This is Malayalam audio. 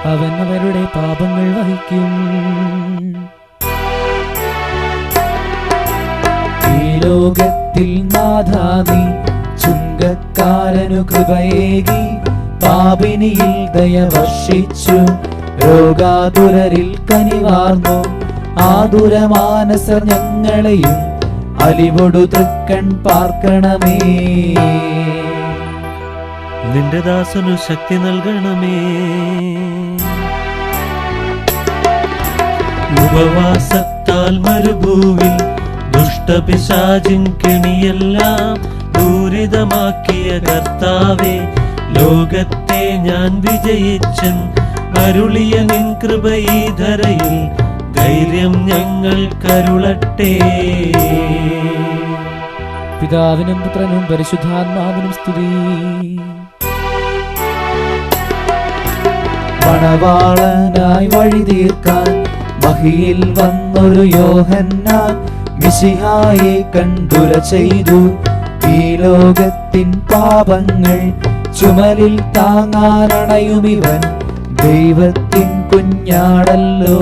അവൻ അവരുടെ പാപങ്ങൾ വഹിക്കും. ഈ ലോകത്തിൽ നാഥാ നീ ചുങ്കക്കാരനു കൃപയേകി, പാപിനിയിൽ ദയ വർഷിച്ചു, രോഗാതുരരിൽ കനിവാർന്നു. ആതുരമാനസർ ഞങ്ങളെയും അലിവൊടു തൃക്കൺ പാർക്കണമേ. നിന്റെ ദാസനു ശക്തി നൽകണമേ. ഉപവാസത്താൽ മരുഭൂവിൽ ദുഷ്ടപിശാചിൻ കെണിയെല്ലാം പൂരിതമാക്കിയ കർത്താവേ, ലോകത്തെ ഞാൻ വിജയിച്ചൻ അരുളിയ നിൻ കൃപ ഈ ധരയിൽ ധൈര്യം ഞങ്ങൾ കരുളട്ടെ. പിതാവിനും പുത്രനും പരിശുദ്ധാത്മാവിനും സ്തുതി. മണവാളനായി വഴി തീർക്കാൻ മഹിയിൽ വന്നൊരു യോഹന്നാൻ, മിശിഹായെ കണ്ടുര ചെയ്തു. ഈ ലോകത്തിൻ പാപങ്ങൾ ചുമലിൽ താങ്ങാനണയുമിവൻ ദൈവത്തിൻ കുഞ്ഞാടല്ലോ.